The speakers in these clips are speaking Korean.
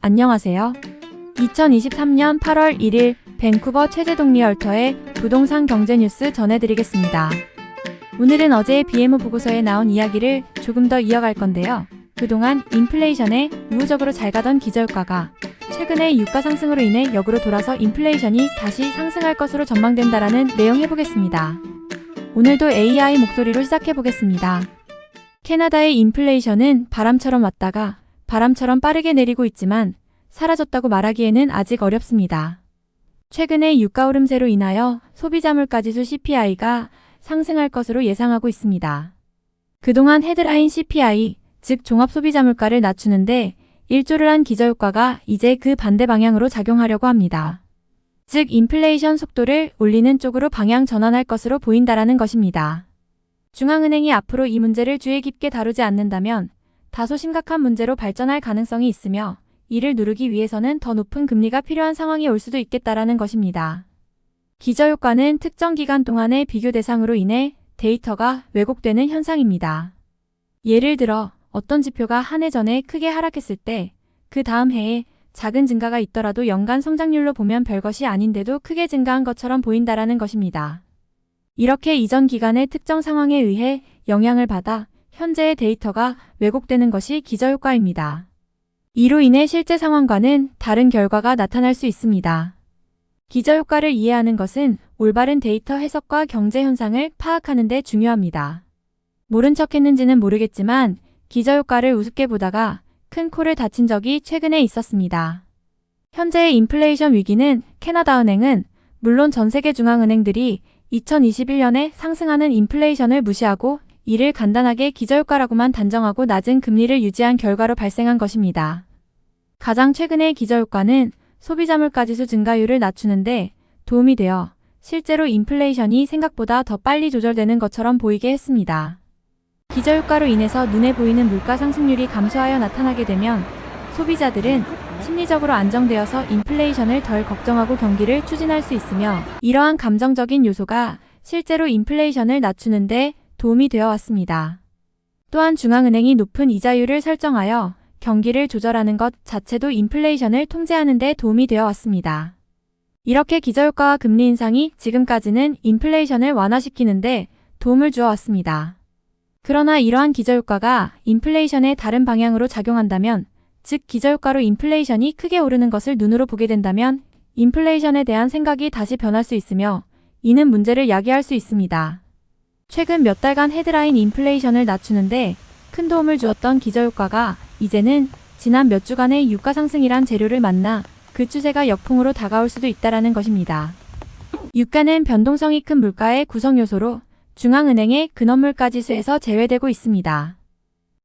안녕하세요. 2023년 8월 1일 밴쿠버 최재동 리얼터의 부동산 경제 뉴스 전해드리겠습니다. 오늘은 어제의 BMO 보고서에 나온 이야기를 조금 더 이어갈 건데요. 그동안 인플레이션에 우호적으로 잘 가던 기저효과가 최근에 유가 상승으로 인해 역으로 돌아서 인플레이션이 다시 상승할 것으로 전망된다라는 내용 해보겠습니다. 오늘도 AI 목소리로 시작해보겠습니다. 캐나다의 인플레이션은 바람처럼 왔다가 바람처럼 빠르게 내리고 있지만 사라졌다고 말하기에는 아직 어렵습니다. 최근에 유가 오름세로 인하여 소비자 물가지수 CPI가 상승할 것으로 예상하고 있습니다. 그동안 헤드라인 CPI, 즉 종합소비자 물가를 낮추는데 일조를 한 기저효과가 이제 그 반대 방향으로 작용하려고 합니다. 즉 인플레이션 속도를 올리는 쪽으로 방향 전환할 것으로 보인다라는 것입니다. 중앙은행이 앞으로 이 문제를 주의 깊게 다루지 않는다면 다소 심각한 문제로 발전할 가능성이 있으며 이를 누르기 위해서는 더 높은 금리가 필요한 상황이 올 수도 있겠다라는 것입니다. 기저효과는 특정 기간 동안의 비교 대상으로 인해 데이터가 왜곡되는 현상입니다. 예를 들어 어떤 지표가 한 해 전에 크게 하락했을 때 그 다음 해에 작은 증가가 있더라도 연간 성장률로 보면 별것이 아닌데도 크게 증가한 것처럼 보인다라는 것입니다. 이렇게 이전 기간의 특정 상황에 의해 영향을 받아 현재의 데이터가 왜곡되는 것이 기저효과입니다. 이로 인해 실제 상황과는 다른 결과가 나타날 수 있습니다. 기저효과를 이해하는 것은 올바른 데이터 해석과 경제 현상을 파악하는 데 중요합니다. 모른 척 했는지는 모르겠지만 기저효과를 우습게 보다가 큰 코를 다친 적이 최근에 있었습니다. 현재의 인플레이션 위기는 캐나다은행은 물론 전 세계 중앙은행들이 2021년에 상승하는 인플레이션을 무시하고 이를 간단하게 기저효과라고만 단정하고 낮은 금리를 유지한 결과로 발생한 것입니다. 가장 최근의 기저효과는 소비자 물가지수 증가율을 낮추는데 도움이 되어 실제로 인플레이션이 생각보다 더 빨리 조절되는 것처럼 보이게 했습니다. 기저효과로 인해서 눈에 보이는 물가 상승률이 감소하여 나타나게 되면 소비자들은 심리적으로 안정되어서 인플레이션을 덜 걱정하고 경기를 추진할 수 있으며 이러한 감정적인 요소가 실제로 인플레이션을 낮추는데 도움이 되어 왔습니다. 또한 중앙은행이 높은 이자율을 설정하여 경기를 조절하는 것 자체도 인플레이션을 통제하는 데 도움이 되어 왔습니다. 이렇게 기저효과와 금리 인상이 지금까지는 인플레이션을 완화시키는데 도움을 주어 왔습니다. 그러나 이러한 기저효과가 인플레이션의 다른 방향으로 작용한다면, 즉 기저효과로 인플레이션이 크게 오르는 것을 눈으로 보게 된다면 인플레이션에 대한 생각이 다시 변할 수 있으며 이는 문제를 야기할 수 있습니다. 최근 몇 달간 헤드라인 인플레이션을 낮추는데 큰 도움을 주었던 기저효과가 이제는 지난 몇 주간의 유가 상승이란 재료를 만나 그 추세가 역풍으로 다가올 수도 있다라는 것입니다. 유가는 변동성이 큰 물가의 구성 요소로 중앙은행의 근원물가지수에서 제외되고 있습니다.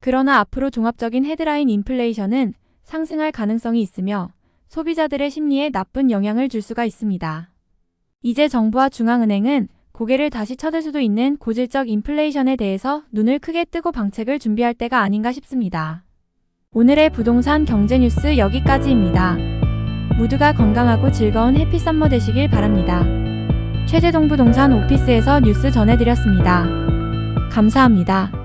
그러나 앞으로 종합적인 헤드라인 인플레이션은 상승할 가능성이 있으며 소비자들의 심리에 나쁜 영향을 줄 수가 있습니다. 이제 정부와 중앙은행은 고개를 다시 쳐들 수도 있는 고질적 인플레이션에 대해서 눈을 크게 뜨고 방책을 준비할 때가 아닌가 싶습니다. 오늘의 부동산 경제 뉴스 여기까지입니다. 모두가 건강하고 즐거운 해피 썸머 되시길 바랍니다. 최재동 부동산 오피스에서 뉴스 전해드렸습니다. 감사합니다.